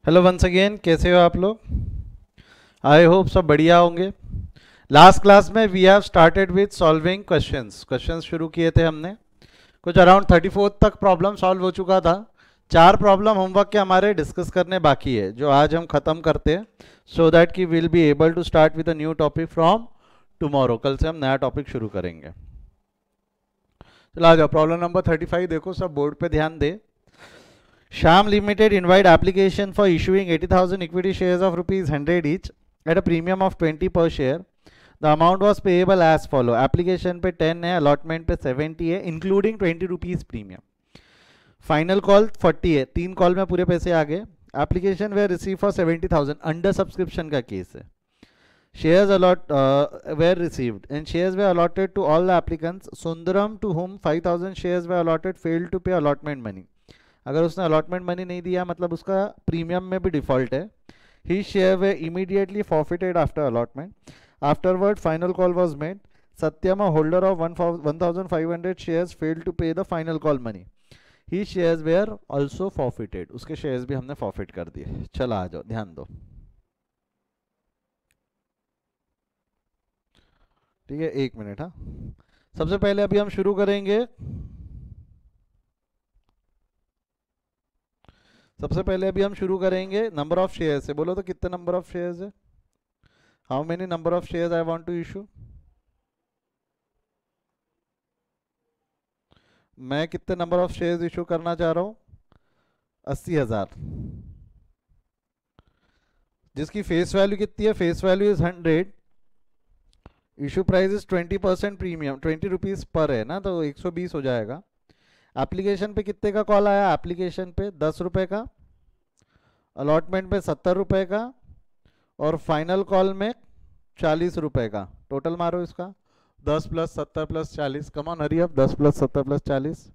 Hello once again, कैसे हो आप लोग? आई होप सब बढ़िया होंगे। लास्ट क्लास में we have started with solving questions questions शुरू किए थे हमने। कुछ अराउंड 34 तक प्रॉब्लम सॉल्व हो चुका था। चार प्रॉब्लम होमवर्क के हमारे डिस्कस करने बाकी है, जो आज हम खत्म करते हैं, सो दैट कि will be able to start with a new topic from tomorrow. कल से हम नया टॉपिक शुरू करेंगे। चलो आ जाओ, प्रॉब्लम नंबर 35 देखो, सब बोर्ड पे ध्यान दे। Sham Limited invite application for issuing 80,000 equity shares of rupees 100 each at a premium of 20 per share. The amount was payable as follow. Application पे 10 है, allotment पे 70 है, including 20 rupees premium. Final call 40 है, तीन call में पूरे पैसे आ गए. Application were received for 70,000. Under subscription का केस है. Shares were received and shares were allotted to all the applicants. Sundaram, to whom 5,000 shares were allotted, failed to pay allotment money. अगर उसने अलॉटमेंट मनी नहीं दिया मतलब उसका premium में भी डिफॉल्ट है. His share were immediately forfeited after allotment. Afterward final call was made. Satyam, holder of 1500 shares, failed to pay the final call money. His shares were also forfeited. उसके shares भी हमने फॉरफिट कर दिए. चला आ जाओ, ध्यान दो. ठीक है, एक मिनट. हाँ, सबसे पहले अभी हम शुरू करेंगे. नंबर ऑफ शेयर्स से. बोलो तो कितने नंबर ऑफ शेयर्स है? How many number of shares I want to issue? मैं कितने नंबर ऑफ शेयर्स इशू करना चाह रहा हूं? 80,000. जिसकी फेस वैल्यू कितनी है? Face value is 100. Issue price is 20% premium, 20 rupees per है ना, तो 120 हो जाएगा. एप्लीकेशन पे कितने का कॉल आया? एप्लीकेशन पे 10 रुपए का, अलॉटमेंट पे 70 रुपए का, और फाइनल कॉल में 40 रुपए का. टोटल मारो इसका. 10 प्लस 70 प्लस 40. कमान हरी अब. 10 प्लस 70 प्लस 40.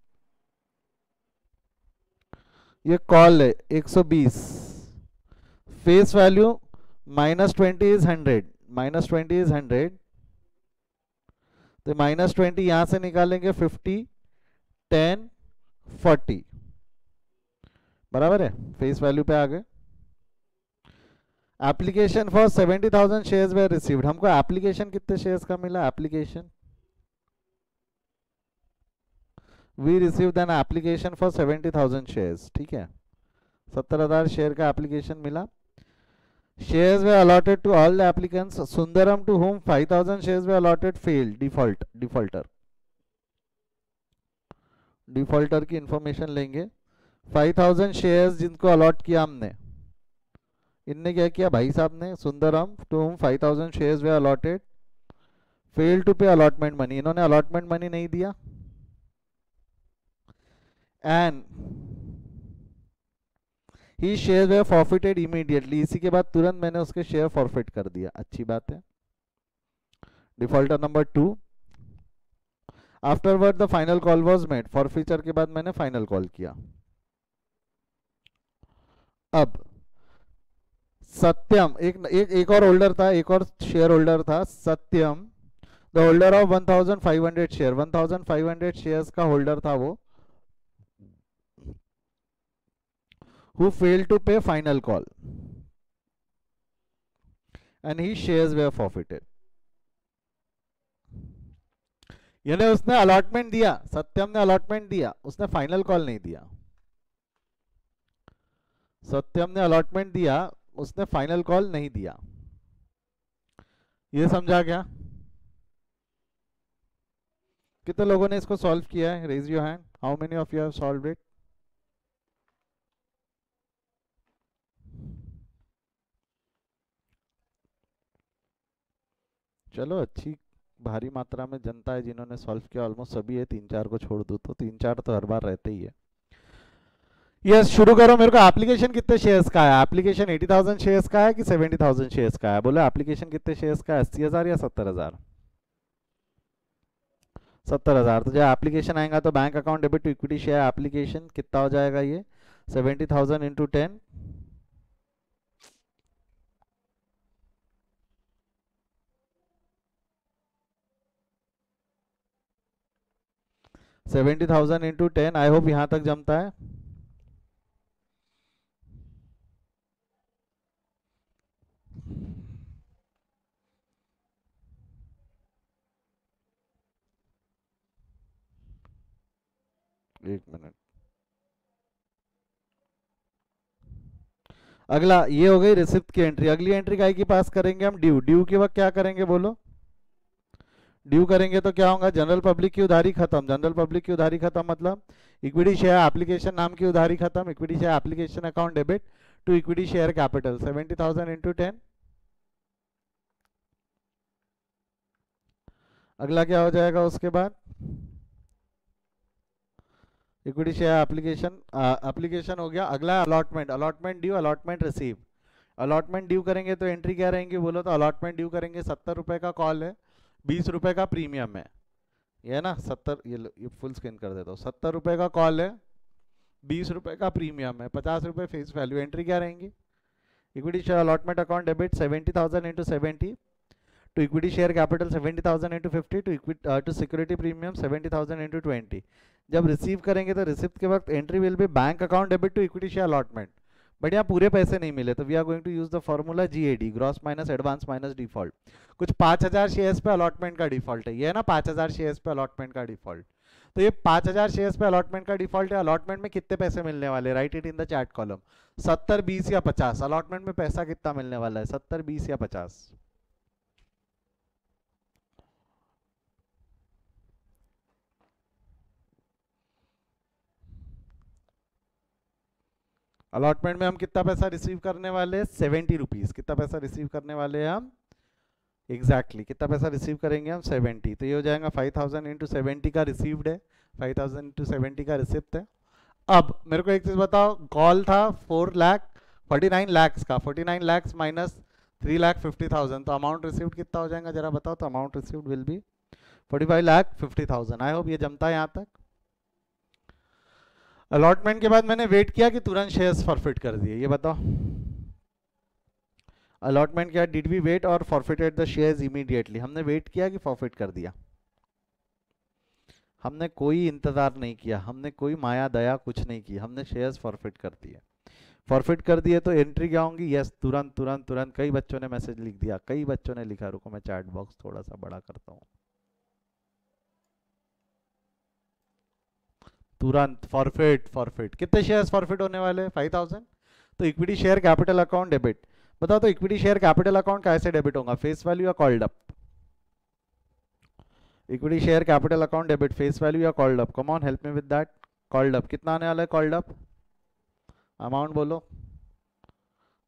ये कॉल है 120. Face value -20 is 100. -20 इज 100. तो -20 यहां से निकालेंगे. 50, 10, 40 बराबर है. फेस वैल्यू पे आ गए. Application for 70,000 shares we received. हमको एप्लीकेशन कितने शेयर्स का मिला? Application we received an application for 70,000 shares. ठीक है, 70,000 शेयर का एप्लीकेशन मिला. Shares were allotted to all the applicants. Sundaram, to whom 5,000 shares were allotted, failed. Defaulter. Defaulter की information लेंगे. 5,000 शेयर्स जिनको अलॉट किया हमने, इनने क्या किया भाई साहब ने? Sundaram, to whom 5,000 shares were allotted, fail to pay allotment money. इन्होंने अलॉटमेंट मनी नहीं दिया. And he share were forfeited immediately. इसी के बाद तुरंत मैंने उसके शेयर फॉरफिट कर दिया. अच्छी बात है. Defaulter number 2. Afterward the final call was made. Forfeiture के बाद मैंने फाइनल कॉल किया. अब सत्यम, एक और होल्डर था, एक और शेयर होल्डर था. Satyam, the holder of 1500 share. 1500 shares का होल्डर था वो, who failed to pay final call and his shares were forfeited. यानी उसने अलॉटमेंट दिया, सत्यम ने अलॉटमेंट दिया, उसने फाइनल कॉल नहीं दिया. सत्यम ने अलॉटमेंट दिया, उसने फाइनल कॉल नहीं दिया. ये समझा क्या? कितने लोगों ने इसको सॉल्व किया है? Raise your hand. How many of you have solved it? चलो, अच्छी भारी मात्रा में जनता है जिन्होंने सॉल्व किया. ऑलमोस्ट सभी है. 3-4 को छोड़ दूं तो 3-4 तो हर बार रहते ही है. यस, शुरू करो. मेरे को एप्लीकेशन कितने शेयर्स का है? एप्लीकेशन 80,000 शेयर्स का है कि 70,000 शेयर्स का है? बोलो एप्लीकेशन कितने शेयर्स का है? 80,000 या 70,000? 70,000. तो जब एप्लीकेशन आएगा तो bank account debit to equity share application कितना हो जाएगा? ये 70,000 इंटू 10. 70,000 इंटू 10. आई होप यहां तक जमता है. एक मिनट, अगला ये हो गई रिसिप्ट की एंट्री। अगली एंट्री काय की पास करेंगे हम? ड्यू। ड्यू के वक्त क्या करेंगे बोलो? ड्यू करेंगे तो क्या होगा? जनरल पब्लिक की उधारी खत्म। जनरल पब्लिक की उधारी खत्म मतलब इक्विटी शेयर एप्लीकेशन नाम की उधारी खत्म। Equity share application account debit to equity share capital 70,000 into 10। अगला क्या हो जाएगा उसके बाद? इक्विटी शेयर एप्लीकेशन, एप्लीकेशन हो गया। अगला allotment. Allotment due, allotment receive. Allotment due करेंगे तो एंट्री क्या रहेंगी बोलो? तो अलॉटमेंट ड्यू करेंगे 70 रुपए का कॉल है, 20 रुपए का प्रीमियम है, ये है ना 70। ये फुल स्क्रीन कर देता हूँ। 70 रुपए का कॉल है, 20 रुपए का प्रीमियम है, 50 रुपए फेस वैल्यू। एंट्री क्या रहेंगी? Equity share allotment account debit 70,000 into 70 to equity share capital 70,000 into 50 to security premium 70,000 into 20। जब रिसीव करेंगे तो रिसिप्ट के वक्त entry will be bank account debit to equity share allotment. But यहाँ पूरे पैसे नहीं मिले तो we are going to use the formula GAD, gross minus advance minus default. कुछ 5,000 शेयर्स पे अलॉटमेंट का डिफॉल्ट है, ये है ना 5,000 शेयर्स पे अलॉटमेंट का डिफॉल्ट। तो ये 5,000 शेयर्स पे अलॉटमेंट का डिफॉल्ट है। अलॉटमेंट में कितने पैसे मिलने वाले? Right it in the chat column. 70, 20 या 50। अलॉटमेंट में पैसा कितना मिलने वाला है? 70, 20 या 50? अलॉटमेंट में हम कितना पैसा रिसीव करने वाले हैं? 70 रुपीज। कितना पैसा रिसीव करने वाले हैं हम? एग्जैक्टली कितना पैसा रिसीव करेंगे हम? 70। तो ये हो जाएगा 5,000 इंटू 70 का रिसीव्ड है, 5,000 इंटू 70 का रिसिप्ट है। अब मेरे को एक चीज बताओ, कॉल था 4,49 लाख का, 49 लाख माइनस 3,50,000, तो अमाउंट रिसीव्ड कितना हो जाएगा जरा बताओ? तो amount received will be 45,50,000। I hope ये जमता है यहाँ तक। अलॉटमेंट के बाद मैंने वेट किया कि तुरंत शेयर्स फॉरफिट कर दिए, ये बताओ। अलॉटमेंट किया, डिड वी वेट और फॉरफिटेड द शेयर्स इमीडिएटली? हमने वेट किया कि फॉरफिट कर दिया? हमने कोई इंतजार नहीं किया, हमने कोई माया दया कुछ नहीं की, हमने शेयर्स फॉरफिट कर दिए। फॉरफिट कर दिए तो एंट्री क्या होंगी? यस, तुरंत तुरंत तुरंत। कई बच्चों ने मैसेज लिख दिया, कई बच्चों ने लिखा। रुको मैं चैट बॉक्स थोड़ा सा बड़ा करता हूँ। तुरंत फॉरफिट। फॉरफिट कितने शेयर्स फॉरफिट होने वाले? 5,000। तो equity share capital account debit. बताओ तो इक्विटी शेयर कैपिटल अकाउंट कैसे डेबिट होगा? फेस वैल्यू या called up? Equity share capital account debit face value या called up? Come on help me with that. Called up कितना आने वाला है? कॉल्ड अप अमाउंट बोलो।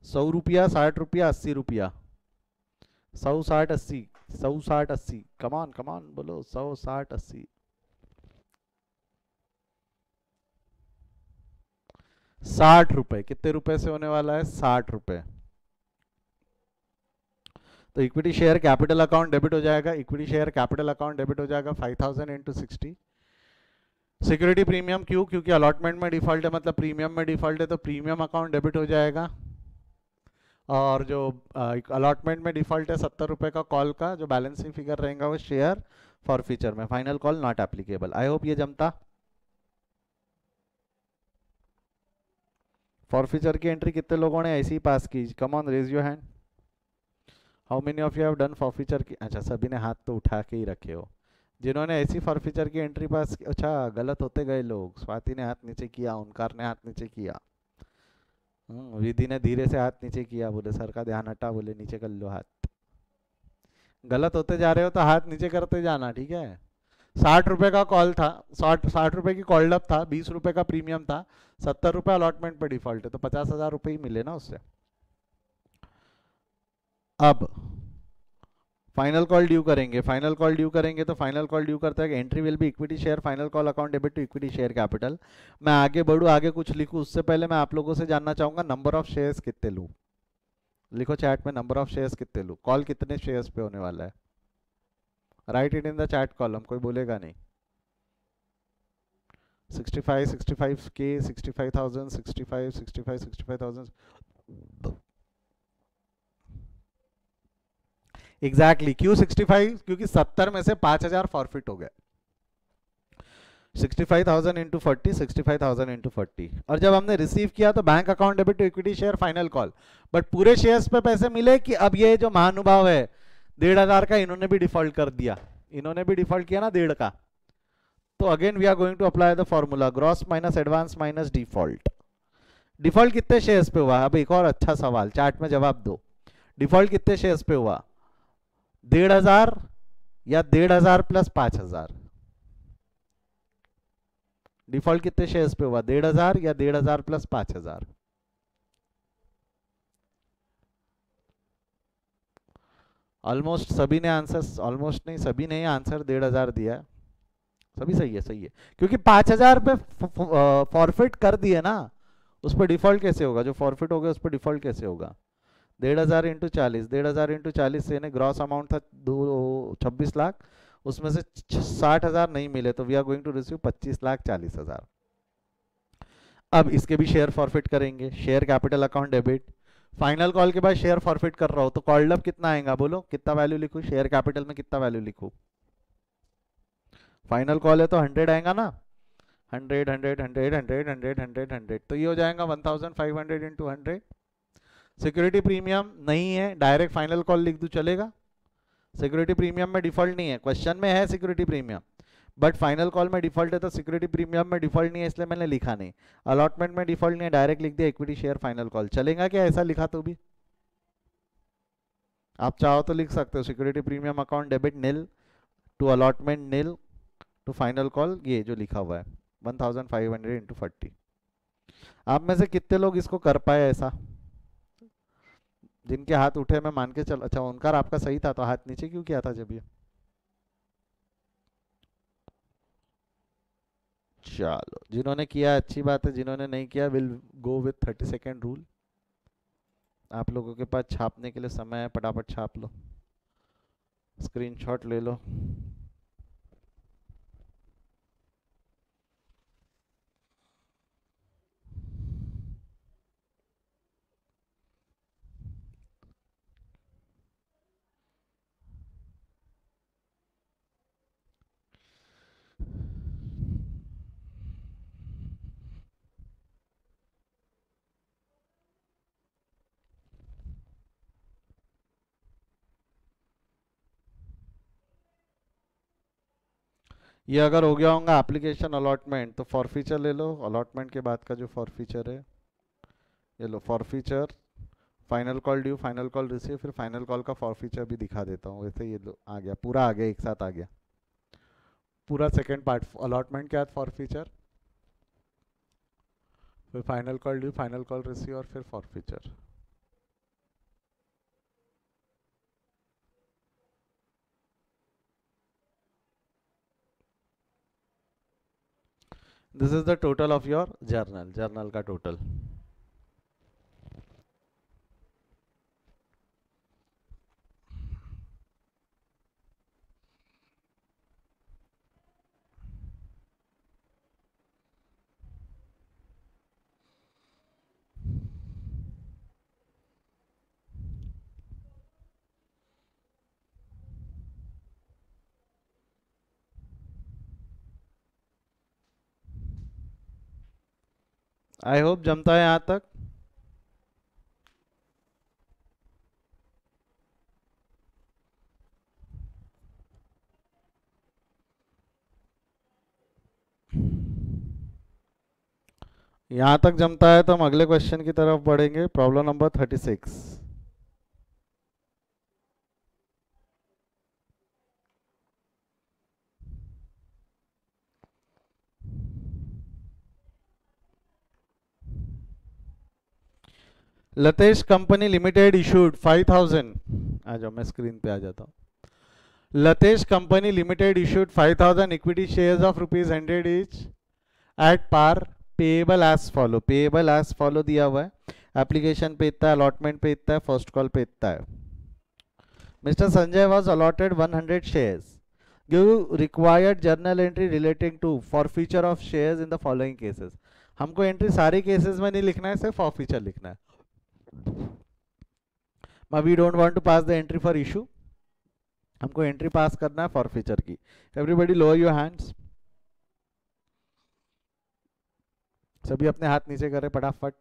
100 रुपया, 60 रुपया, 80 रुपया? 100, 60, 80। 100, 60, 80। कमान कमान बोलो 100, 60, 80। 60 रुपए। कितने रुपए से होने वाला है? 60 रुपए। तो equity share capital account debit हो जाएगा, equity share capital account debit हो जाएगा 5,000 इंटू 60। सिक्योरिटी प्रीमियम क्यों? क्योंकि अलॉटमेंट में डिफॉल्ट है, मतलब प्रीमियम में डिफॉल्ट है, तो प्रीमियम अकाउंट डेबिट हो जाएगा। और जो अलॉटमेंट में डिफॉल्ट है 70 रुपए का कॉल का, जो बैलेंसिंग फिगर रहेगा वो शेयर फॉर फ्यूचर में। Final call not applicable. I hope ये जमता। फॉर फ्यूचर की एंट्री कितने लोगों ने ऐसे ही पास की? Come on raise your hand. How many of you have done for future की? अच्छा सभी ने हाथ तो उठा के ही रखे हो। जिन्होंने ऐसी फॉर फ्यूचर की एंट्री पास की, अच्छा गलत होते गए लोग। स्वाति ने हाथ नीचे किया, ओंकार ने हाथ नीचे किया, विधि ने धीरे से हाथ नीचे किया, बोले सर का ध्यान हटा, बोले नीचे कर लो हाथ। गलत होते जा रहे हो तो हाथ नीचे करते जाना, ठीक है। 60 रुपए का कॉल था, 60 रुपए की कॉल्ड अप था, 20 रुपए का प्रीमियम था, 70 रुपए अलॉटमेंट पे डिफॉल्ट है, तो 50,000 रुपए ही मिले ना उससे। अब फाइनल कॉल ड्यू करेंगे। फाइनल कॉल ड्यू करेंगे तो फाइनल कॉल ड्यू करते हैं entry will be equity share final call account debit to equity share capital. मैं आगे बढ़ूँ, आगे कुछ लिखूँ उससे पहले मैं आप लोगों से जानना चाहूंगा नंबर ऑफ शेयर्स कितने लूँ? लिखो चैट में नंबर ऑफ शेयर्स कितने लूँ। कॉल कितने शेयर्स पे होने वाला है? Right it in the chat column, कोई बोलेगा नहीं। 65, 65K, 65,000, 65, 65, 65,000। एग्जैक्टली क्यों 65? क्योंकि 70 में से 5,000 फॉरफिट हो गए। 65,000 इंटू 40, 65,000 इंटू 40। और जब हमने रिसीव किया तो bank account debit to equity share final call. But पूरे शेयर्स पे पैसे मिले कि अब ये जो महानुभाव है 1,500 का, इन्होंने भी डिफॉल्ट कर दिया। इन्होंने भी डिफॉल्ट किया ना 1,500 का, तो again we are going to apply the formula gross minus advance minus default. Default कितने शेयर्स पे हुआ? अब एक और अच्छा सवाल, चार्ट में जवाब दो। डिफॉल्ट कितने शेयर्स पे हुआ? 1,500 या 1,500 प्लस 5,000? डिफॉल्ट कितने शेयर्स पे हुआ? 1,500 या 1,500 प्लस 5,000? ऑलमोस्ट सभी ने आंसर, ऑलमोस्ट नहीं सभी ने आंसर 1,500 दिया है। सभी सही है, सही है, क्योंकि 5,000 पे फॉरफिट कर दिए ना, उस पर डिफॉल्ट कैसे होगा? जो फॉरफिट हो गया उस पर डिफॉल्ट कैसे होगा? 1,500 इंटू 40, 1,500 इंटू 40 से ग्रॉस अमाउंट था 26 लाख, उसमें से 60,000 नहीं मिले, तो we are going to receive 25,40,000। अब इसके भी शेयर फॉरफिट करेंगे, share capital account debit. Final call के बाद शेयर फॉरफिट कर रहा हो तो कॉल्ड अप कितना आएगा? बोलो कितना वैल्यू लिखूं? शेयर कैपिटल में कितना वैल्यू लिखूं? फाइनल कॉल है तो 100 आएगा ना, 100 100 100 100 100 100 100, तो ये हो जाएगा 1,500 इंटू 100। सिक्योरिटी प्रीमियम नहीं है, डायरेक्ट फाइनल कॉल लिख दूं चलेगा? सिक्योरिटी प्रीमियम में डिफॉल्ट नहीं है, क्वेश्चन में है security premium, but final call में डिफॉल्ट है, तो सिक्योरिटी प्रीमियम में डिफॉल्ट नहीं है इसलिए मैंने लिखा नहीं। अलॉटमेंट में डिफॉल्ट नहीं है, डायरेक्ट लिख दिया इक्विटी शेयर फाइनल कॉल। चलेगा क्या ऐसा लिखा तो भी? आप चाहो तो लिख सकते हो security premium account debit nil to allotment nil to final call, ये जो लिखा हुआ है 1,500 इंटू 40। आप में से कितने लोग इसको कर पाए ऐसा? जिनके हाथ उठे मैं मान के चल, अच्छा ओंकार आपका सही था, तो हाथ नीचे क्यों किया था जब ये? चलो जिन्होंने किया अच्छी बात है, जिन्होंने नहीं किया will go with 30 second rule. आप लोगों के पास छापने के लिए समय है, फटाफट छाप लो, स्क्रीनशॉट ले लो। ये अगर हो गया होगा एप्लीकेशन अलॉटमेंट, तो फॉर फीचर ले लो, अलॉटमेंट के बाद का जो फॉर फीचर है ये लो, forfeiture final call due, final call receive, फिर फाइनल कॉल का फॉर फीचर भी दिखा देता हूँ। वैसे ये लो आ गया, पूरा आ गया, एक साथ आ गया पूरा सेकंड पार्ट, अलॉटमेंट के बाद फॉर फीचर, फिर final call due, final call receive, और फिर for feature. This is the total of your journal, journal का टोटल। आई होप जमता है यहाँ तक। यहाँ तक जमता है तो हम अगले क्वेश्चन की तरफ बढ़ेंगे, problem number 36। Latesh company limited issued 5,000, आ जाओ मैं स्क्रीन पे आ जाता हूँ। Latesh company limited issued 5,000 equity shares of ₹100 each at par, payable as follow. Payable as follow दिया हुआ है, एप्लीकेशन पे इतना है, अलॉटमेंट पे इतना है, फर्स्ट कॉल पे इतना है। Mister Sanjay was allotted 100 shares, give required journal entry relating to forfeiture of shares in the following cases. हमको एंट्री सारे केसेस में नहीं लिखना है, सिर्फ फॉरफीचर लिखना है। We don't want to pass the entry for issue, हमको एंट्री पास करना है फॉरफीचर की। एवरीबॉडी लोअर योर हैंड्स, सभी अपने हाथ नीचे करें फटाफट।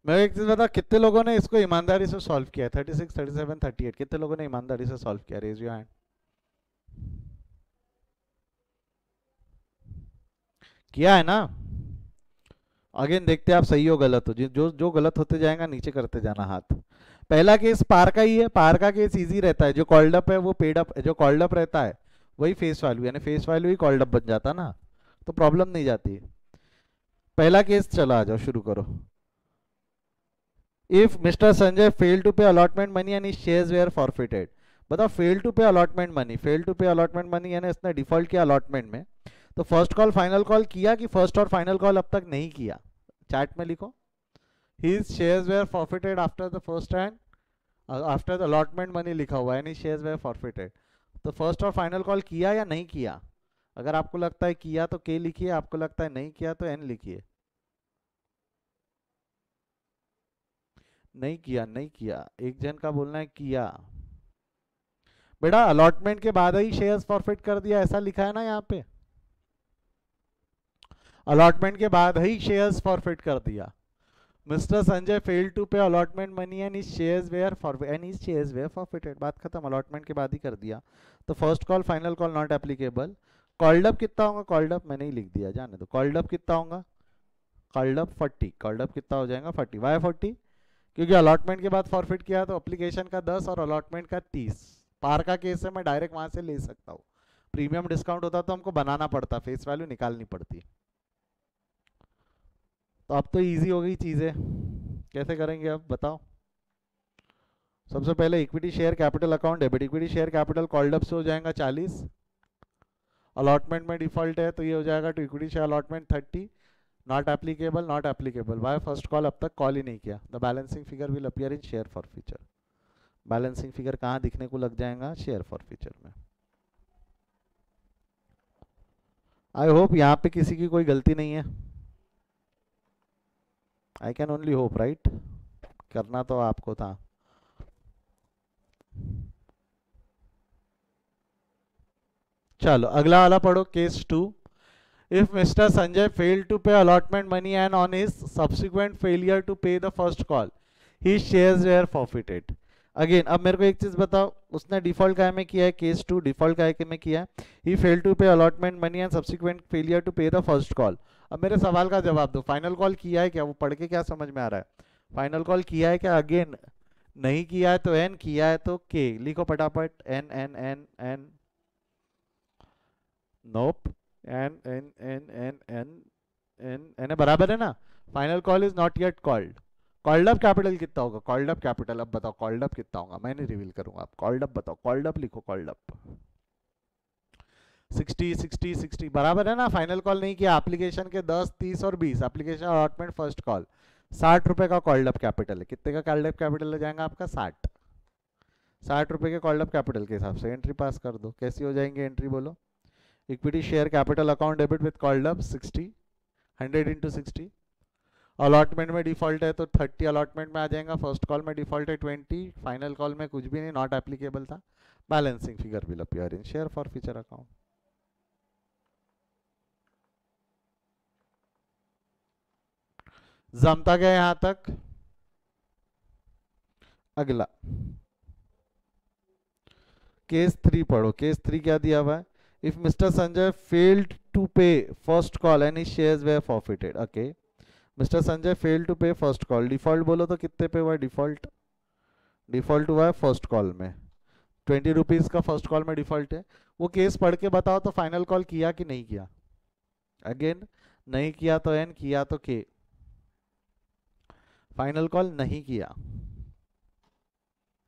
मैं एक चीज बता, कितने लोगों ने इसको ईमानदारी से सॉल्व किया है? 36, 37, 38, कितने लोगों ने ईमानदारी से सॉल्व किया? Raise your hand. किया है ना? अगेन देखते हैं आप सही हो गलत हो। जो जो गलत होते जाएगा नीचे करते जाना हाथ। पहला केस पार का ही है, पार का केस इजी रहता है। जो कॉल्ड अप है वो पेड अप, जो कॉल्ड अप रहता है वही फेस वैल्यू, यानी face value he called up बन जाता ना, तो प्रॉब्लम नहीं जाती। पहला केस चला, आ जाओ शुरू करो। If mister Sanjay fail to pay allotment money and his shares were forfeited. बताओ, fail to pay allotment money, fail to pay allotment money यानी इसने डिफॉल्ट किया अलॉटमेंट में, तो फर्स्ट कॉल फाइनल कॉल किया कि फर्स्ट और फाइनल कॉल अब तक नहीं किया? चैट में लिखो। His shares were forfeited after the first and after the allotment money लिखा हुआ है, यानी shares were forfeited। तो फर्स्ट और फाइनल कॉल किया या नहीं किया? अगर आपको लगता है किया तो के लिखिए, आपको लगता है नहीं किया तो एन लिखिए। नहीं किया, नहीं किया, एक जन का बोलना है किया। बेटा अलॉटमेंट के बाद ही शेयर्स फॉरफिट कर दिया, ऐसा लिखा है ना यहाँ पे। अलॉटमेंट के बाद ही शेयर्स फॉरफिट कर दिया। Mister Sanjay failed to pay allotment money and his shares were forfeited. बात खत्म, अलॉटमेंट के बाद ही कर दिया। तो first call final call not applicable. Called up कितना होगा? कॉल्ड अप मैंने ही लिख दिया, जाने दो। कॉल्ड अप कितना होगा? Called up 40। कॉल्ड अप कितना हो जाएगा? 40। वाई 40? क्योंकि अलॉटमेंट के बाद फॉरफिट किया तो अप्लीकेशन का 10 और अलॉटमेंट का 30। पार का केस है, मैं डायरेक्ट वहां से ले सकता हूँ। प्रीमियम डिस्काउंट होता तो हमको बनाना पड़ता, फेस वैल्यू निकालनी पड़ती। तो अब तो इजी हो गई चीज़ें। कैसे करेंगे अब बताओ? सबसे पहले equity share capital account debit. Equity share capital called up से हो जाएगा 40, अलॉटमेंट में डिफॉल्ट है तो ये हो जाएगा to equity share allotment 30, not applicable, not applicable. Why? First call अब तक कॉल ही नहीं किया। The balancing figure will appear in share for future. Balancing figure कहाँ दिखने को लग जाएगा? शेयर फॉर फ्यूचर में। आई होप यहाँ पे किसी की कोई गलती नहीं है। I can only hope, right? करना तो आपको था। चलो अगला वाला पढ़ो, case 2। If mister Sanjay fail to pay allotment money and on his subsequent failure to pay the first call his shares were forfeited. Again अब मेरे को एक चीज बताओ, उसने डिफॉल्ट काय में किया है? केस 2 डिफॉल्ट काय में किया है? ही fail to pay allotment money and subsequent failure to pay the first call. अब मेरे सवाल का जवाब दो, फाइनल कॉल किया है क्या? वो पढ़ के क्या समझ में आ रहा है? फाइनल कॉल किया है क्या? अगेन नहीं किया है तो एन, किया है तो के। लिखो फटाफट, N N N N. Nope. N N N N N N N बराबर है ना? Final call is not yet called. Called up capital कितना होगा? कॉल्ड अप कैपिटल अब बताओ, कॉल्ड अप कितना होगा? मैं नहीं रिवील करूंगा, आप कॉल्ड अप बताओ। कॉल्ड अप लिखो, कॉल्ड अप 60 60 60 बराबर है ना? फाइनल कॉल नहीं किया, एप्लीकेशन के 10 30 और 20, एप्लीकेशन अलॉटमेंट फर्स्ट कॉल, 60 रुपए का कॉल्ड अप कैपिटल है। कितने का कॉल्ड अप कैपिटल हो जाएगा आपका? 60। 60 रुपए के कॉल्ड अप कैपिटल के हिसाब से एंट्री पास कर दो। कैसी हो जाएंगे एंट्री बोलो? Equity share capital account debit with called up 60, 100 into 60। Allotment में डिफॉल्ट है तो 30 अलॉटमेंट में आ जाएगा। फर्स्ट कॉल में डिफॉल्ट है 20, फाइनल कॉल में कुछ भी नहीं, नॉट एप्लीकेबल था। Balancing figure will appear in share for future account. जमता गया यहां तक? अगला केस 3 पढ़ो। केस 3 क्या दिया हुआ है? If mister Sanjay failed to pay first call and his shares were forfeited. Okay, mister Sanjay fail to pay first call. Default बोलो तो कितने पे हुआ? डिफॉल्ट डिफॉल्ट हुआ है फर्स्ट कॉल में 20 रुपीज का, फर्स्ट कॉल में डिफॉल्ट है। वो केस पढ़ के बताओ तो फाइनल कॉल किया कि नहीं किया? अगेन नहीं किया तो एन, किया तो के। फाइनल कॉल नहीं किया,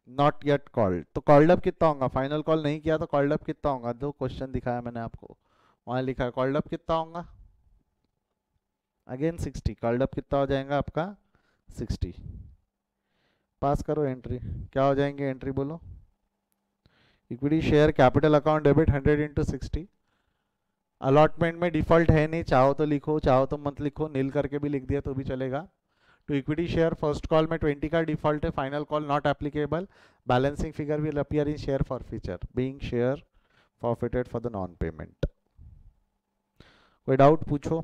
नॉट येट कॉल्ड, तो कॉल्ड अप कितना होगा? फाइनल कॉल नहीं किया तो कॉल्ड अप कितना होगा? दो क्वेश्चन दिखाया मैंने आपको, वहां लिखा है कॉल्ड अप कितना होगा। अगेन 60, कॉल्ड अप कितना हो जाएगा आपका? 60। पास करो एंट्री। क्या हो जाएंगे एंट्री बोलो? Equity share capital account debit 100 into 60। Allotment में डिफॉल्ट है नहीं, चाहो तो लिखो, चाहो तो मत लिखो, नील करके भी लिख दिया तो भी चलेगा। तो इक्विटी शेयर फर्स्ट कॉल में 20 का डिफॉल्ट है, final call not applicable. Balancing figure will appear in share for future being share forfeited for the non payment. कोई डाउट पूछो?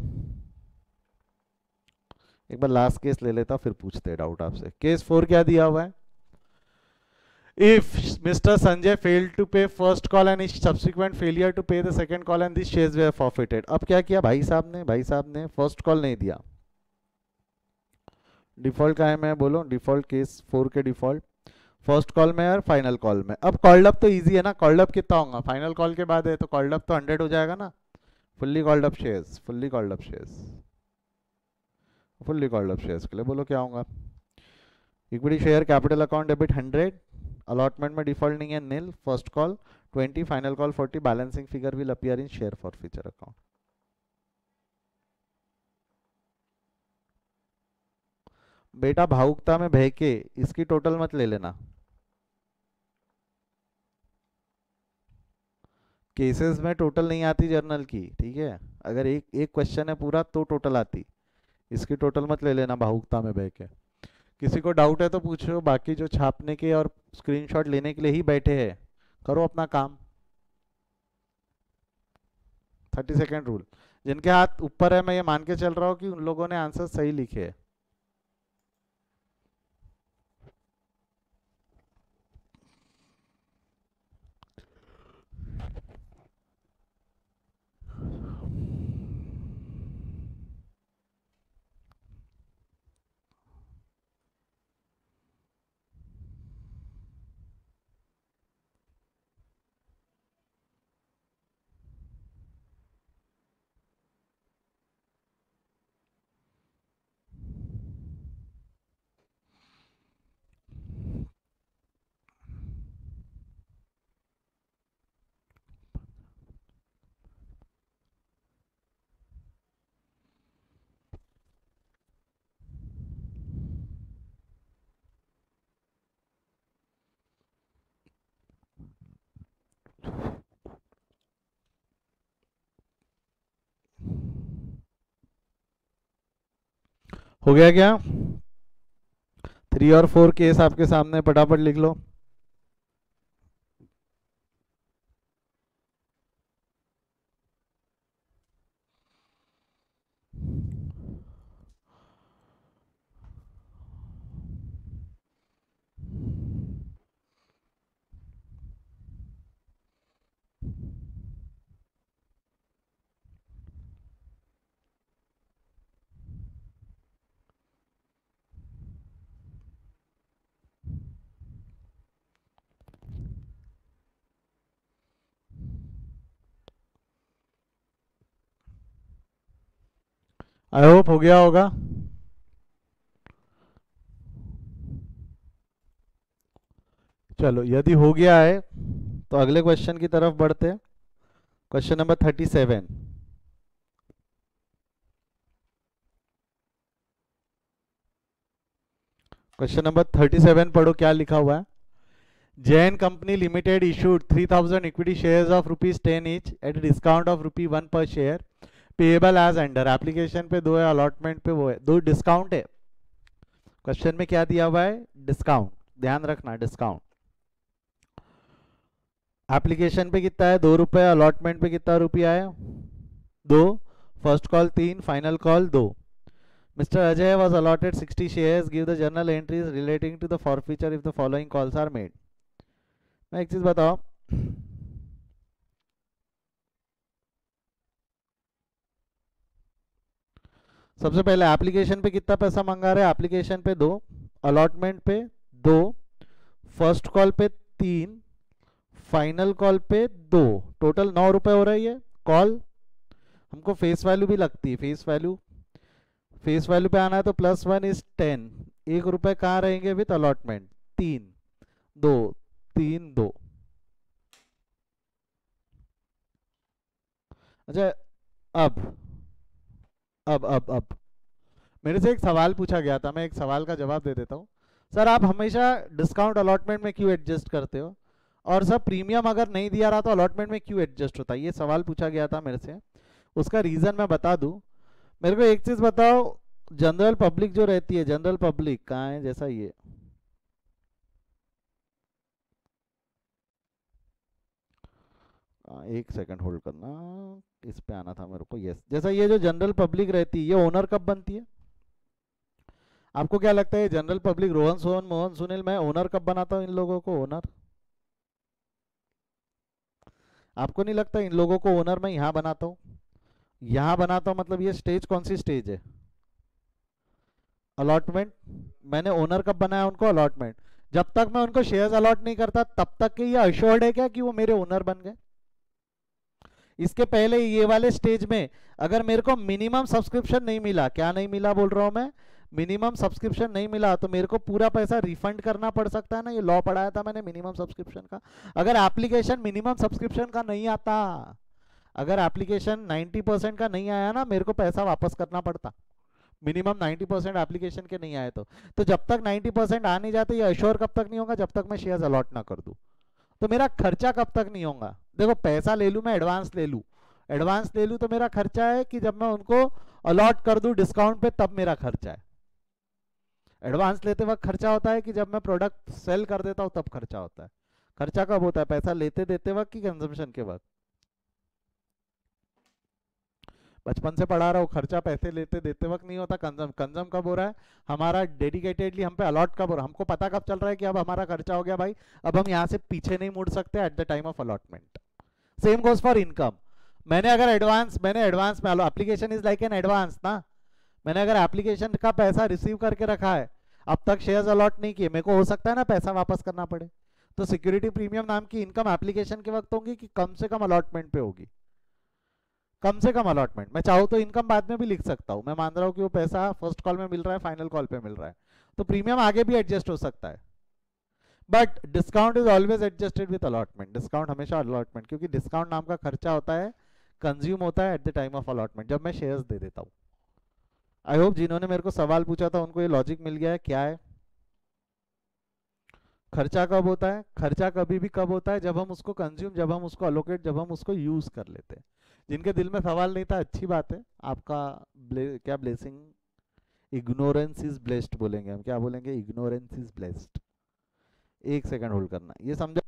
एक बार लास्ट केस ले लेता फिर पूछते हैं डाउट आपसे। केस 4 क्या दिया हुआ है? If Mr. Sanjay failed to pay first call and his subsequent failure to pay the second call and these shares were forfeited। अब क्या किया भाई साहब ने फर्स्ट कॉल नहीं दिया। डिफॉल्ट का है, मैं बोलो डिफॉल्ट केस 4 के डिफॉल्ट फर्स्ट कॉल में और फाइनल कॉल में। अब कॉल्ड अप तो इजी है ना, कॉल्ड अप कितना होगा? फाइनल कॉल के बाद है तो कॉल्ड अप तो 100 हो जाएगा ना। Fully called up shares, fully called up shares, fully called up shares के लिए बोलो क्या होगा? Equity share capital account debit 100, allotment में डिफॉल्ट नहीं है nil, first call 20, final call 40, balancing figure will appear in share for future account. बेटा भावुकता में बह के इसकी टोटल मत ले लेना। केसेस में टोटल नहीं आती जर्नल की, ठीक है? अगर एक एक क्वेश्चन है पूरा तो टोटल आती, इसकी टोटल मत ले लेना भावुकता में बह के। किसी को डाउट है तो पूछो, बाकी जो छापने के और स्क्रीनशॉट लेने के लिए ही बैठे हैं करो अपना काम। 30 सेकेंड रूल, जिनके हाथ ऊपर है मैं ये मान के चल रहा हूँ कि उन लोगों ने आंसर सही लिखे है। हो गया क्या? 3 और 4 केस आपके सामने, फटाफट लिख लो। आई होप हो गया होगा। चलो यदि हो गया है तो अगले क्वेश्चन की तरफ बढ़ते हैं। Question number 37। क्वेश्चन नंबर 37 पढ़ो क्या लिखा हुआ है। Jain company limited issued 3000 equity shares of ₹10 each at discount of ₹1 per share, payable as under. Application पे 2 है, अलॉटमेंट पे वो है, 2 डिस्काउंट है। क्वेश्चन में क्या दिया हुआ है? डिस्काउंट, ध्यान रखना डिस्काउंट। एप्लीकेशन पे कितना है? ₹2, अलॉटमेंट पे कितना रुपया है? 2, first call 3, final call 2। Mr. Ajay was allotted 60 shares. Give the journal entries relating to the forfeiture if the following calls are made. मैं एक चीज बताओ, सबसे पहले एप्लीकेशन पे कितना पैसा मंगा रहे हैं? एप्लीकेशन पे 2, अलॉटमेंट पे 2, फर्स्ट कॉल पे 3, फाइनल कॉल पे 2, टोटल ₹9 हो रही है कॉल। हमको फेस वैल्यू भी लगती है, फेस वैल्यू, फेस वैल्यू पे आना है तो +1 इज 10। ₹1 कहाँ रहेंगे विथ अलॉटमेंट? 3, 2, 3, 2। अच्छा, अब अब मेरे से एक सवाल पूछा गया था, मैं एक सवाल का जवाब दे देता हूँ। सर आप हमेशा डिस्काउंट अलॉटमेंट में क्यों एडजस्ट करते हो, और सर प्रीमियम अगर नहीं दिया रहा तो अलॉटमेंट में क्यों एडजस्ट होता है? ये सवाल पूछा गया था मेरे से, उसका रीज़न मैं बता दूं। मेरे को एक चीज़ बताओ, जनरल पब्लिक जो रहती है, जनरल पब्लिक कहाँ है? जैसा ये एक सेकंड होल्ड करना, इस पे आना था मेरे को। यस, जैसा ये जो जनरल पब्लिक रहती है ये ओनर कब बनती है? आपको क्या लगता है जनरल पब्लिक, रोहन सोहन मोहन सुनील, मैं ओनर कब बनाता हूं इन लोगों को ओनर? आपको नहीं लगता इन लोगों को ओनर मैं यहां बनाता हूं? यहां बनाता हूं मतलब ये स्टेज कौन सी स्टेज है? अलॉटमेंट। मैंने ओनर कब बनाया उनको? अलॉटमेंट। जब तक मैं उनको शेयर्स अलॉट नहीं करता तब तक के ये अश्योर्ड है क्या कि वो मेरे ओनर बन गए? इसके पहले ये वाले स्टेज में अगर मेरे को मिनिमम सब्सक्रिप्शन नहीं मिला, क्या नहीं मिला बोल रहा हूं मैं, मिनिमम सब्सक्रिप्शन नहीं मिला, तो मेरे को पूरा पैसा रिफंड करना पड़ सकता है ना। ये लॉ पढ़ाया था मैंने मिनिमम सब्सक्रिप्शन का। अगर एप्लीकेशन मिनिमम सब्सक्रिप्शन का नहीं आता, अगर एप्लीकेशन 90% का नहीं आया ना, मेरे को पैसा वापस करना पड़ता। मिनिमम 90% एप्लीकेशन के नहीं आए तो जब तक 90% आ नहीं जाते, ये अश्योर कब तक नहीं होगा? जब तक मैं शेयर्स अलॉट ना कर दूं। तो मेरा खर्चा कब तक नहीं होगा? देखो पैसा ले लूं मैं, एडवांस ले लूं, एडवांस ले लूं तो मेरा खर्चा है कि जब मैं उनको अलॉट कर दूं डिस्काउंट पे तब मेरा खर्चा है। एडवांस लेते वक्त खर्चा होता है कि जब मैं प्रोडक्ट सेल कर देता हूं तब खर्चा होता है। खर्चा कब होता है? पैसा लेते देते वक्त कि कंजम्पशन के वक्त? बचपन से पढ़ा रहा हूँ, खर्चा पैसे लेते देते वक्त नहीं होता, कंजम कंजम कब हो रहा है? हमारा डेडिकेटेडली हम पे अलॉट कब हो रहा है? हमको पता कब चल रहा है कि अब हमारा खर्चा हो गया भाई, अब हम यहाँ से पीछे नहीं मुड़ सकते at the time of allotment. Same goes for income. मैंने अगर एडवांस में application is like an advance ना, मैंने अगर एप्लीकेशन का पैसा रिसीव करके रखा है, अब तक शेयर्स अलॉट नहीं किए, मेरे को हो सकता है ना पैसा वापस करना पड़े। तो सिक्योरिटी प्रीमियम नाम की इनकम एप्लीकेशन के वक्त होगी कि कम से कम अलॉटमेंट पे होगी? कम से कम अलॉटमेंट। मैं चाहूँ तो इनकम बाद में भी लिख सकता हूँ, मैं मान रहा हूँ कि वो पैसा फर्स्ट कॉल में मिल रहा है, फाइनल कॉल पे मिल रहा है, तो प्रीमियम आगे भी एडजस्ट हो सकता है। But discount is always adjusted with allotment. Discount हमेशा अलॉटमेंट, क्योंकि डिस्काउंट नाम का खर्चा होता है, कंज्यूम होता है at the time of allotment, जब मैं शेयर्स दे देता हूँ। आई होप जिन्होंने मेरे को सवाल पूछा था उनको ये लॉजिक मिल गया है क्या है। खर्चा कब होता है? खर्चा कभी भी कब होता है? जब हम उसको कंज्यूम, जब हम उसको अलोकेट, जब हम उसको यूज कर लेते हैं। जिनके दिल में सवाल नहीं था, अच्छी बात है आपका। क्या ब्लेसिंग, इग्नोरेंस इज ब्लेस्ड बोलेंगे हम, क्या बोलेंगे? Ignorance is blessed. एक सेकंड होल्ड करना, ये समझा?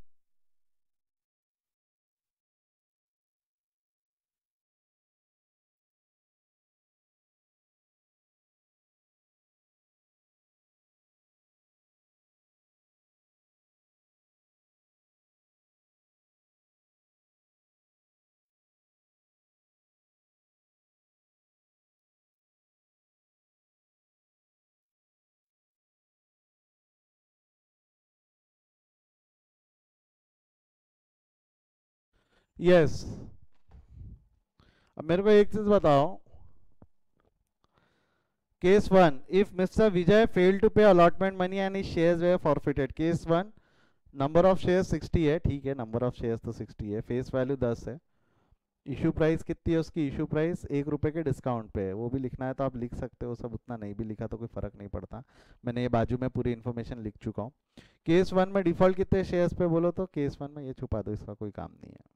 यस। अब मेरे को एक चीज बताओ, case one, if mister Vijay fail to pay allotment money and his shares were forfeited. Case one, number of share 60 है, ठीक है, नंबर ऑफ शेयर्स तो 60 है, फेस वैल्यू 10 है, इशू प्राइस कितनी है उसकी? इशू प्राइस 1 रुपए के डिस्काउंट पे है। वो भी लिखना है तो आप लिख सकते हो, सब उतना नहीं भी लिखा तो कोई फर्क नहीं पड़ता, मैंने ये बाजू में पूरी इन्फॉर्मेशन लिख चुका हूँ। केस वन में डिफॉल्ट कितने शेयर्स पे बोलो तो? केस वन में ये छुपा दो, इसका कोई काम नहीं है।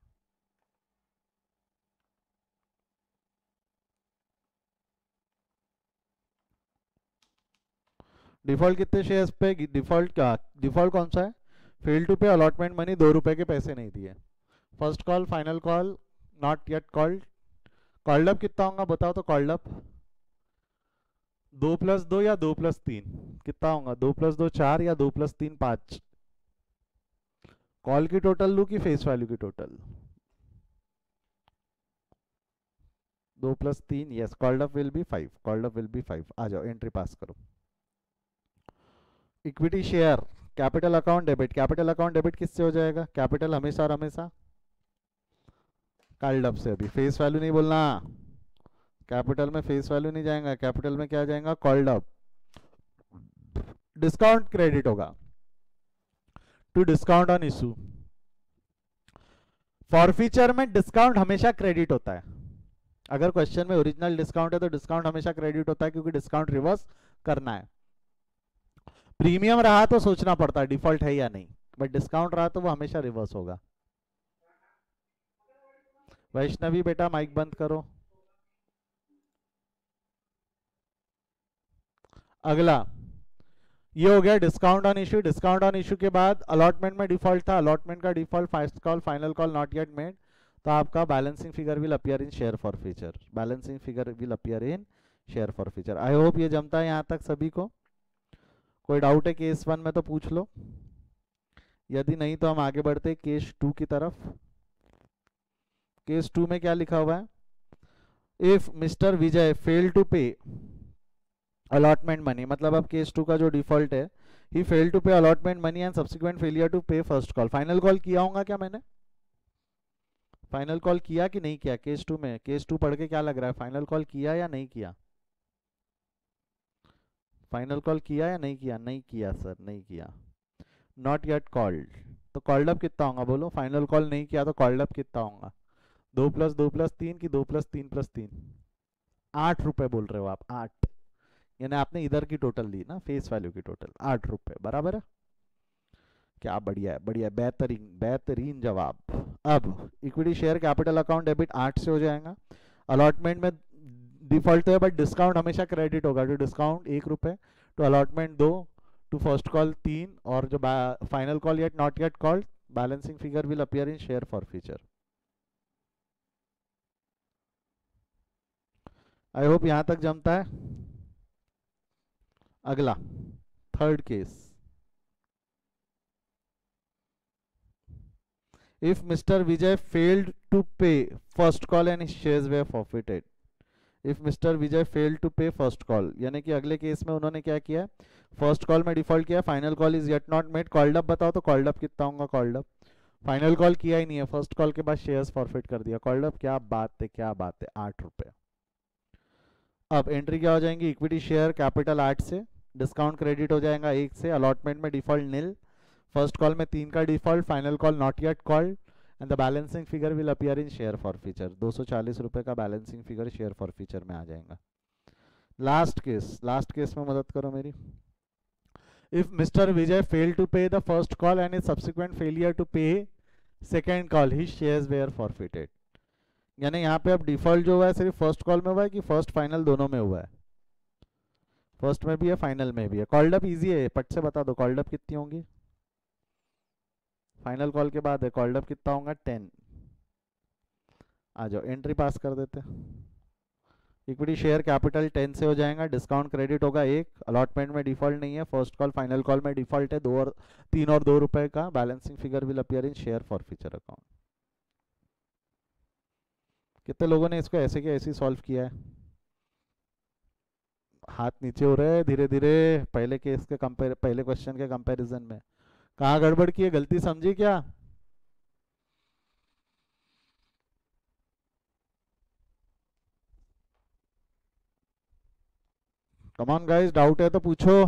डिफॉल्ट कितने शेयर्स पे? डिफॉल्ट क्या, डिफॉल्ट कौन सा है? Fail to pay allotment money, 2 रुपए के पैसे नहीं दिए। First call, final call, not yet called. Called up कितना होगा बताओ तो? कॉल्ड अप 2+2 या 2+3 कितना होगा? 2+2 4 या 2+3 5? कॉल की टोटल लू की फेस वैल्यू की total? 2+3, yes, called up will be 5, called up will be 5। आ जाओ एंट्री पास करो। Equity share, capital account debit, capital account debit किससे हो जाएगा? कैपिटल हमेशा और हमेशा कॉल्ड अप से। अभी फेस वैल्यू नहीं बोलना, कैपिटल में फेस वैल्यू नहीं जाएगा, कैपिटल में क्या जाएगा? Called up. डिस्काउंट क्रेडिट होगा to discount on issue. Forfeiture में डिस्काउंट हमेशा क्रेडिट होता है। अगर क्वेश्चन में ओरिजिनल डिस्काउंट है तो डिस्काउंट हमेशा क्रेडिट होता है, क्योंकि डिस्काउंट रिवर्स करना है। प्रीमियम रहा तो सोचना पड़ता है डिफॉल्ट है या नहीं, बट डिस्काउंट रहा तो वो हमेशा रिवर्स होगा। वैष्णवी बेटा माइक बंद करो। अगला ये हो गया discount on issue. Discount on issue के बाद अलॉटमेंट में डिफॉल्ट था, अलॉटमेंट का default first call, final call, not yet made, तो आपका balancing figure will appear in share for future. Balancing figure will appear in share for future. I hope ये जमता है यहाँ तक सभी को। कोई डाउट है केस 1 में तो पूछ लो, यदि नहीं तो हम आगे बढ़ते केस 2 की तरफ। केस 2 में क्या लिखा हुआ है? If mister Vijay fail to pay allotment money, मतलब अब केस 2 का जो डिफॉल्ट है, ही fail to pay allotment money and subsequent failure to pay first call. Final call किया होगा क्या मैंने? फाइनल कॉल किया कि नहीं किया केस 2 में? केस 2 पढ़ के क्या लग रहा है, फाइनल कॉल किया या नहीं किया? फाइनल कॉल किया या नहीं किया? नहीं किया सर, नहीं किया। नॉट येट कॉल्ड, तो कॉल्ड अप कितना होगा बोलो? फाइनल कॉल नहीं किया तो कॉल्ड अप कितना होगा? 2+2+3 की 2+3+3? 8 रुपए बोल रहे हो आप, 8। यानी आपने इधर की टोटल ली ना, फेस वैल्यू की टोटल 8 रुपए, बराबर है? क्या बढ़िया है, बढ़िया है, बेहतरीन बेहतरीन जवाब। अब equity share capital account debit 8 से हो जाएगा। अलॉटमेंट में डिफॉल्ट है बट डिस्काउंट हमेशा क्रेडिट होगा, तो डिस्काउंट 1 रुपए, to allotment 2, to first call 3, और जो final call yet not yet called balancing figure will appear in share for future. I hope यहां तक जमता है। अगला third case, if mister Vijay failed to pay first call and his shares were forfeited. If mister Vijay failed to pay first call, यानी कि अगले case में उन्होंने क्या किया? फर्स्ट कॉल में डिफॉल्ट किया, final call is yet not made, called up बताओ तो कॉल्ड अप कितना होगा? कॉल्ड अप फाइनल कॉल किया ही नहीं है, फर्स्ट कॉल के बाद शेयर्स फॉरफिट कर दिया, कॉल्ड अप, क्या बात है, क्या बात है, 8 रुपए। अब एंट्री क्या हो जाएंगी? इक्विटी शेयर कैपिटल 8 से, डिस्काउंट क्रेडिट हो जाएगा 1 से, अलॉटमेंट में डिफॉल्ट नील, फर्स्ट कॉल में 3 का default, final call not yet called, and the balancing figure will appear in share for future. 240 रुपए का balancing figure share for future में आ जाएगा। लास्ट केस, लास्ट केस में मदद करो मेरी। If mister Vijay fail to pay the first call and his subsequent failure to pay second call, his shares were forfeited. यानी यहाँ पे अब डिफॉल्ट जो हुआ है सिर्फ फर्स्ट कॉल में हुआ है कि फर्स्ट फाइनल दोनों में हुआ है? फर्स्ट में भी है, फाइनल में भी है। कॉल्ड अप इजी है, पट से बता दो कॉल्ड अप कितनी होंगी? फाइनल कॉल के बाद है, कॉल्ड अप कितना होगा? 10। आ जाओ एंट्री पास कर देते। इक्विटी शेयर कैपिटल 10 से हो जाएगा, डिस्काउंट क्रेडिट होगा 1, अलॉटमेंट में डिफॉल्ट नहीं है, फर्स्ट कॉल फाइनल कॉल में डिफॉल्ट है 2 और 3 और 2 रुपए का, balancing figure will appear in share for future account. कितने लोगों ने इसको ऐसे के ऐसे सॉल्व किया है? हाथ नीचे हो रहे हैं धीरे धीरे, पहले केस के कंपेयर, पहले क्वेश्चन के कंपैरिजन में। कहाँ गड़बड़ की है, गलती समझी क्या? कम ऑन गाइस, डाउट है तो पूछो।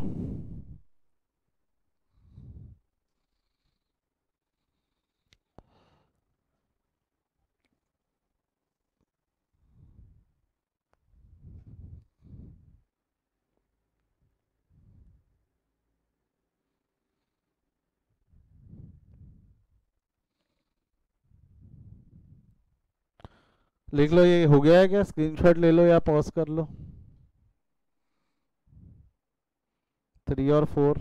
लिख लो, ये हो गया है क्या? स्क्रीनशॉट ले लो या पॉज कर लो। 3 और 4।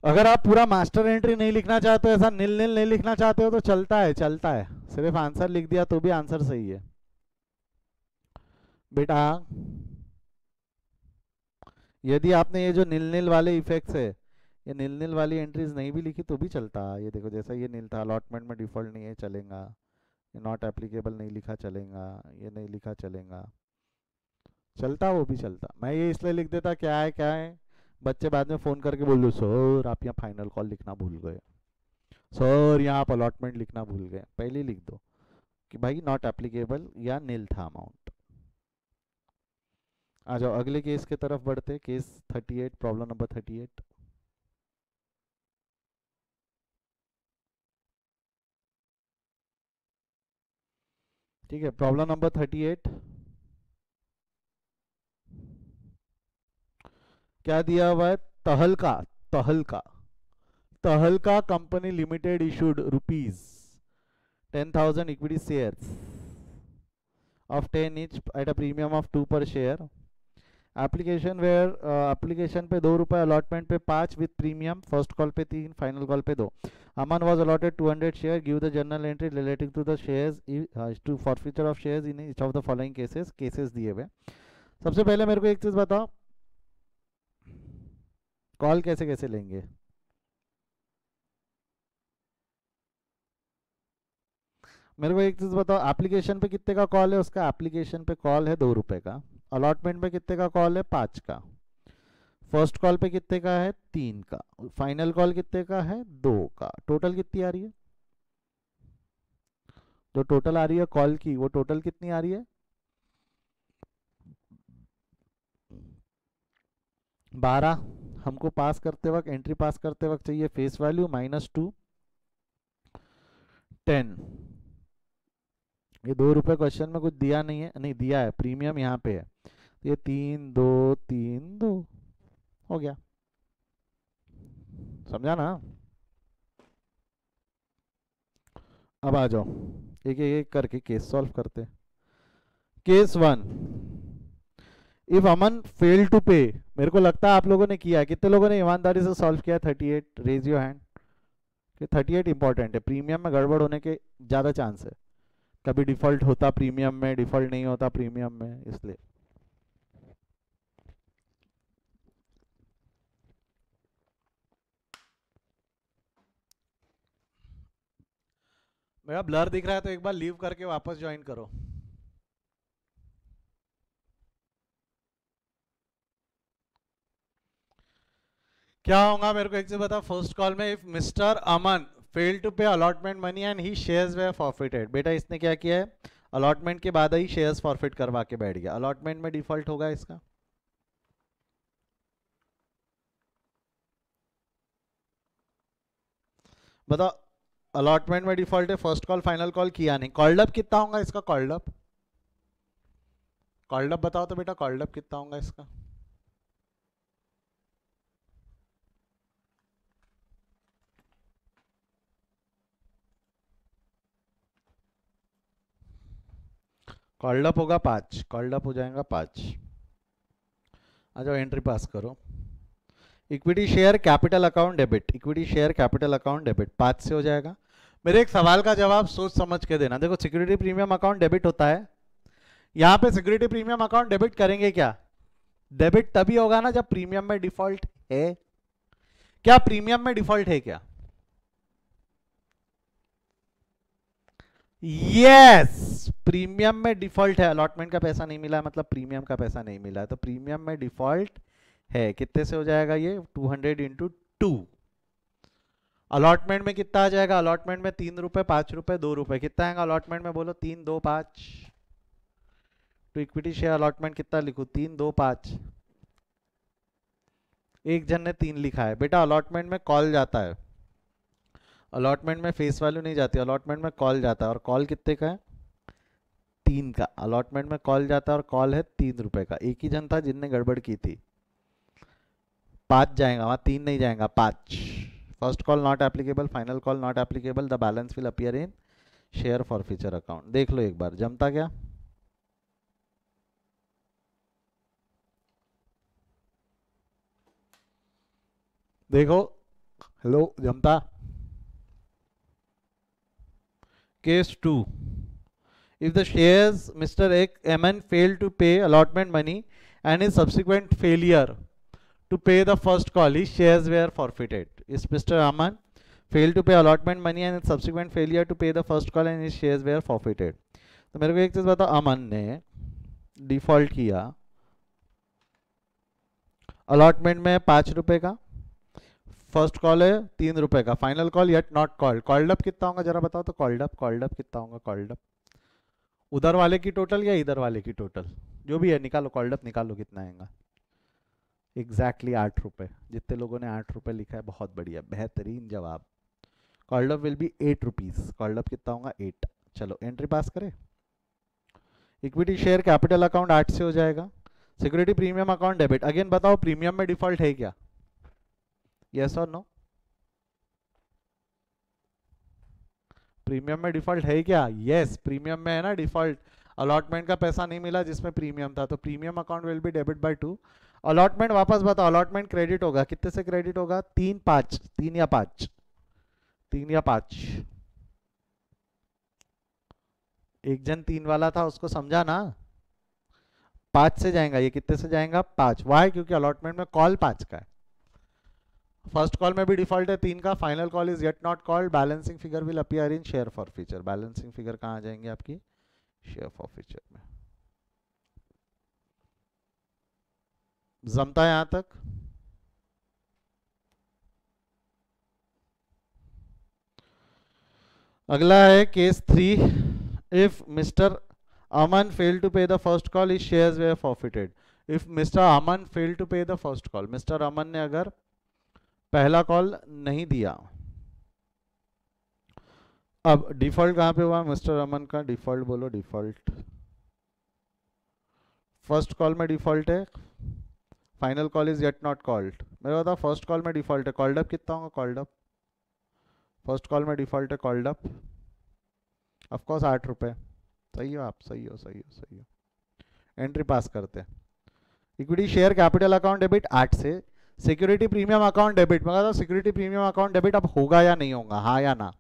अगर आप पूरा मास्टर एंट्री नहीं लिखना चाहते हो, ऐसा नील नील नहीं लिखना चाहते हो तो चलता है, चलता है, सिर्फ आंसर लिख दिया तो भी आंसर सही है बेटा। यदि आपने ये जो नील नील वाले इफेक्ट्स है, ये नील नील वाली एंट्रीज नहीं भी लिखी तो भी चलता। ये देखो, जैसा ये नील था, अलॉटमेंट में डिफॉल्ट नहीं है, चलेगा। ये नॉट एप्लीकेबल नहीं लिखा, चलेगा। ये नहीं लिखा, चलेगा, चलता, वो भी चलता। मैं ये इसलिए लिख देता, क्या है क्या है, बच्चे बाद में फ़ोन करके बोल दो, सर आप यहाँ फाइनल कॉल लिखना भूल गए, सर यहाँ आप अलॉटमेंट लिखना भूल गए। पहले लिख दो कि भाई नॉट एप्लीकेबल या नील था अमाउंट। आ जाओ अगले केस की तरफ बढ़ते, केस 38, प्रॉब्लम नंबर 38। ठीक है, प्रॉब्लम नंबर 38 क्या दिया हुआ है? तहलका, तहलका, तहलका company limited issued ₹10,000 equity shares of 10 each at a premium of 2 per share application where application पे 2 रुपए, अलॉटमेंट पे 5 विद प्रीमियम, फर्स्ट कॉल पे 3, फाइनल कॉल पे 2. Aman was allotted 200 share, give the journal entry relating to the shares to forfeiture of shares in each of the following cases दिए हुए. सबसे पहले मेरे को एक चीज बताओ, कॉल कैसे कैसे लेंगे. मेरे को एक चीज बताओ, एप्लीकेशन पे कितने का कॉल है, उसका एप्लीकेशन पे कॉल है 2 रुपए का, अलॉटमेंट पे कितने का कॉल है 5 का, फर्स्ट कॉल पे कितने का है 3 का, फाइनल कॉल कितने का है 2 का. टोटल कितनी आ रही है, जो टोटल आ रही है कॉल की वो टोटल कितनी आ रही है 12. हमको पास करते वक्त एंट्री पास करते वक्त चाहिए फेस वैल्यू -2 10. ये 2 रुपए क्वेश्चन में कुछ दिया नहीं है, नहीं दिया है, प्रीमियम यहाँ पे है, तो ये 3 2 3 2 हो गया. समझा ना. अब आ जाओ एक एक करके केस सॉल्व करते. Case 1, if Aman fail to pay. मेरे को लगता है आप लोगों ने किया है, कितने लोगों ने ईमानदारी से सॉल्व किया 38, रेज योर हैंड. 38 इंपॉर्टेंट है, प्रीमियम में गड़बड़ होने के ज़्यादा चांस है, कभी डिफॉल्ट होता प्रीमियम में, डिफॉल्ट नहीं होता प्रीमियम में, इसलिए. मेरा ब्लर दिख रहा है तो एक बार लीव करके वापस ज्वाइन करो. क्या होगा मेरे को एक चीज बता, फर्स्ट कॉल में if mister Aman fail to pay allotment money and his shares were forfeited. बेटा इसने क्या किया है, अलॉटमेंट के बाद ही शेयर्स फॉरफिट करवा के बैठ गया. अलॉटमेंट में डिफॉल्ट होगा इसका. बताओ, अलॉटमेंट में डिफॉल्ट है, फर्स्ट कॉल फाइनल कॉल किया नहीं. कॉल्ड अप कितना होगा इसका, कॉल्ड अप, कॉल्ड अप बताओ तो बेटा, कॉल्ड अप कितना होगा इसका. कॉल्ड अप होगा 5, कॉल्ड अप हो जाएगा 5. आ जाओ एंट्री पास करो. Equity share capital account debit, equity share capital account debit 5 से हो जाएगा. मेरे एक सवाल का जवाब सोच समझ के देना. देखो सिक्योरिटी प्रीमियम अकाउंट डेबिट होता है, यहाँ पे सिक्योरिटी प्रीमियम अकाउंट डेबिट करेंगे क्या, डेबिट तभी होगा ना जब प्रीमियम में डिफॉल्ट है. क्या प्रीमियम में डिफॉल्ट है क्या, यस प्रीमियम में डिफॉल्ट है. अलॉटमेंट का पैसा नहीं मिला है मतलब प्रीमियम का पैसा नहीं मिला है, तो प्रीमियम में डिफॉल्ट है. कितने से हो जाएगा ये 200 इंटू 2. अलॉटमेंट में कितना आ जाएगा, अलॉटमेंट में 3 रुपए 5 रुपए 2 रुपए, कितना आएगा अलॉटमेंट में बोलो, 3 2 5. तो इक्विटी शेयर अलॉटमेंट कितना लिखूं, 3 2 5. एक जन ने 3 लिखा है. बेटा अलॉटमेंट में कॉल जाता है, अलॉटमेंट में फेस वैल्यू नहीं जाती, अलॉटमेंट में कॉल जाता है, और कॉल कितने का है 3 का. अलॉटमेंट में कॉल जाता है और कॉल है 3 रुपए का. एक ही जन था जिनने गड़बड़ की थी. 5 जाएगा वहां, 3 नहीं जाएगा 5. First call not applicable, final call not applicable, the balance will appear in share for future account. देख लो एक बार जमता क्या. देखो हेलो जमता. Case 2, if the shares Mr. Mn fail to pay allotment money and his subsequent failure to pay the first call, his shares were forfeited. Is Mr. Aman failed to pay allotment money and his subsequent failure to pay the first call and his shares were forfeited. तो मेरे को एक चीज बताओ, अमन ने default किया, allotment में 5 रुपए का, फर्स्ट कॉल है 3 रुपए का, final call yet not called. Called up कितना होगा जरा बताओ तो, कॉल्ड अप कितना होगा, कॉल्ड अप उधर वाले की टोटल या इधर वाले की टोटल, जो भी है निकालो, कॉल्ड अप निकालो कितना आएगा. एग्जैक्टली 8 रुपए. जितने लोगों ने 8 रुपए लिखा है बहुत बढ़िया, बेहतरीन जवाब. Called up will be 8 rupees. Called up कितना होगा 8. चलो एंट्री पास करें. इक्विटी शेयर कैपिटल अकाउंट 8 से हो जाएगा. Security premium account debit. Again बताओ प्रीमियम में डिफॉल्ट है क्या, यस और नो. प्रीमियम में डिफॉल्ट है क्या, यस प्रीमियम में है ना डिफॉल्ट. अलॉटमेंट का पैसा नहीं मिला जिसमें प्रीमियम था, तो premium account will be debit bye 2। Allotment वापस बताओ, अलॉटमेंट क्रेडिट होगा, कितने से क्रेडिट होगा? 3 5, 3 या 5, 3 या 5। एक जन 3 वाला था, उसको समझा ना? 5 से जाएगा, ये कितने से जाएगा? 5। वाई? क्योंकि अलॉटमेंट में कॉल 5 का है। फर्स्ट कॉल में भी डिफॉल्ट है 3 का। Final call is yet not called, balancing figure will appear in share forfeiture. Balancing figure कहाँ आ जाएंगे आपकी? शेयर फॉरफीचर में। जमता है यहां तक? अगला है case 3। If mister Aman fail to pay the first call, his shares were forfeited. If mister Aman fail to pay the first call, mister Aman ने अगर पहला कॉल नहीं दिया, अब डिफॉल्ट कहां पे हुआ मिस्टर अमन का? डिफॉल्ट बोलो, डिफॉल्ट। फर्स्ट कॉल में डिफॉल्ट है, final call is yet not called. मेरा बताओ, फर्स्ट कॉल में डिफॉल्ट है, कॉल्ड अप कितना होगा? कॉल्ड अप फर्स्ट कॉल में डिफॉल्ट है, कॉल्ड अप ऑफकोर्स 8 रुपये। सही हो आप, सही हो, सही हो, सही हो। एंट्री पास करते हैं। Equity share capital account debit 8 से। सिक्योरिटी प्रीमियम अकाउंट डेबिट, मैं कहता सिक्योरिटी प्रीमियम अकाउंट डेबिट अब होगा या नहीं होगा? हाँ या ना?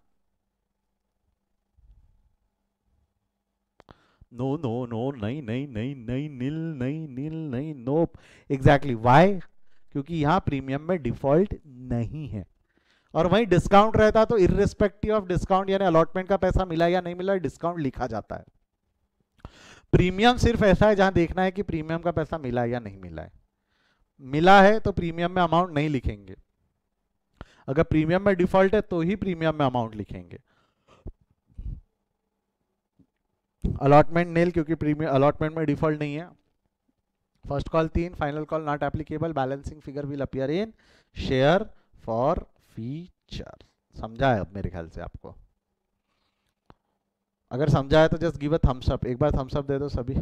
नो नो नो, नहीं नहीं नहीं नहीं, नील नहीं, नील नहीं, नो। Exactly, Y? क्योंकि यहां प्रीमियम में डिफॉल्ट नहीं है, और वहीं डिस्काउंट रहता तो इररिस्पेक्टिव ऑफ डिस्काउंट, यानी अलॉटमेंट का पैसा मिला या नहीं मिला, डिस्काउंट लिखा जाता है। प्रीमियम सिर्फ ऐसा है जहां देखना है कि प्रीमियम का पैसा मिला है या नहीं मिला है। मिला है तो प्रीमियम में अमाउंट नहीं लिखेंगे, अगर प्रीमियम में डिफॉल्ट है तो ही प्रीमियम में अमाउंट लिखेंगे। अलॉटमेंट नील, क्योंकि प्रीमियम अलॉटमेंट में डिफॉल्ट नहीं है। First call 3, final call not applicable, balancing figure will appear in share for feature. समझा है अब मेरे ख्याल से आपको? अगर समझा है तो just give a thumbs up, एक बार थम्स अप दे दो सभी।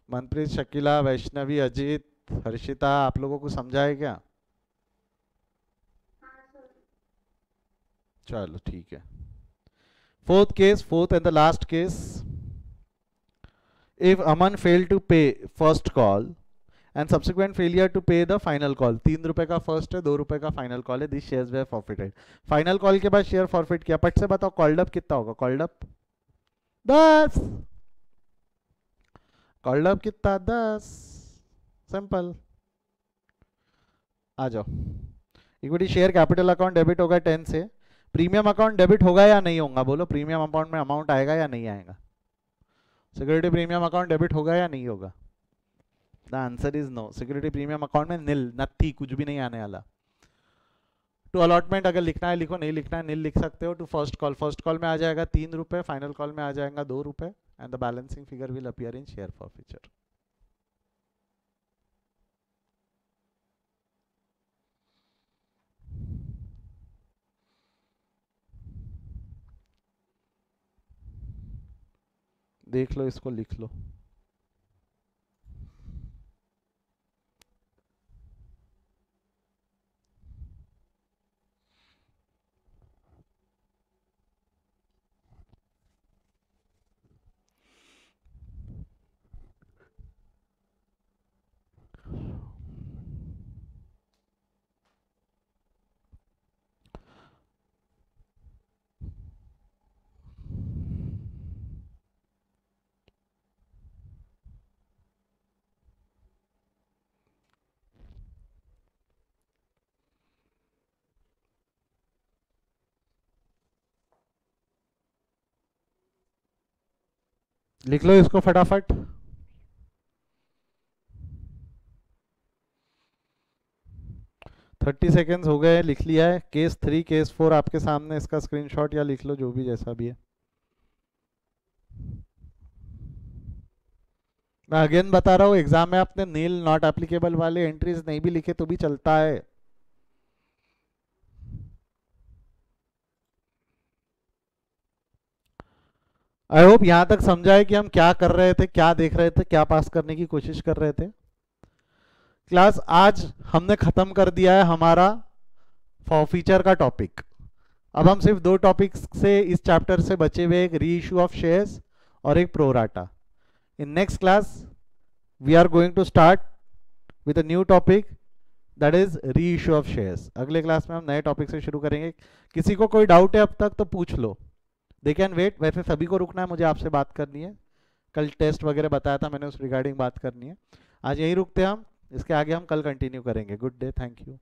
मनप्रीत, शकीला, वैष्णवी, अजीत, हर्षिता, आप लोगों को समझा है क्या? चलो ठीक है। Fourth case, fourth and the last case. If Aman fail to pay first call and subsequent failure to pay the final call, 3 रुपए का फर्स्ट है, 2 रुपए का फाइनल कॉल है, this shares were forfeited. Final call के बाद शेयर फॉरफिट किया, पट से बताओ कॉल्ड अप कितना होगा? Called up 10। कॉल्ड अप कितना? 10। सिंपल। आ जाओ। Equity share capital account debit होगा 10 से। प्रीमियम अकाउंट डेबिट होगा या नहीं होगा? बोलो, प्रीमियम अकाउंट में अमाउंट आएगा या नहीं आएगा? सिक्योरिटी प्रीमियम अकाउंट डेबिट होगा या नहीं होगा? The answer is no. Security premium account में नील, नथी, कुछ भी नहीं आने वाला। टू अलॉटमेंट अगर लिखना है लिखो, नहीं लिखना है नील लिख सकते हो। To first call, first call में आ जाएगा 3 रुपए, फाइनल कॉल में आ जाएगा 2 रुपए, and the balancing figure will appear in share forfeiture. देख लो, इसको लिख लो। लिख लो इसको फटाफट। थर्टी सेकेंड्स हो गए, लिख लिया है। केस 3, केस 4 आपके सामने, इसका स्क्रीनशॉट या लिख लो, जो भी जैसा भी है। मैं अगेन बता रहा हूँ, एग्जाम में आपने नील, नॉट एप्लीकेबल वाले एंट्रीज नहीं भी लिखे तो भी चलता है। आई होप यहां तक समझा है कि हम क्या कर रहे थे, क्या देख रहे थे, क्या पास करने की कोशिश कर रहे थे। क्लास आज हमने खत्म कर दिया है हमारा फॉरफीचर का टॉपिक। अब हम सिर्फ दो टॉपिक्स से इस चैप्टर से बचे हुए, एक री इशू ऑफ शेयर्स और एक pro rata. In next class we are going to start with a new topic that is reissue of shares. अगले क्लास में हम नए टॉपिक से शुरू करेंगे। किसी को कोई डाउट है अब तक तो पूछ लो, दे कैन वेट। वैसे सभी को रुकना है, मुझे आपसे बात करनी है। कल टेस्ट वगैरह बताया था मैंने, उस रिगार्डिंग बात करनी है। आज यहीं रुकते हैं हम, इसके आगे हम कल कंटिन्यू करेंगे। Good day, thank you.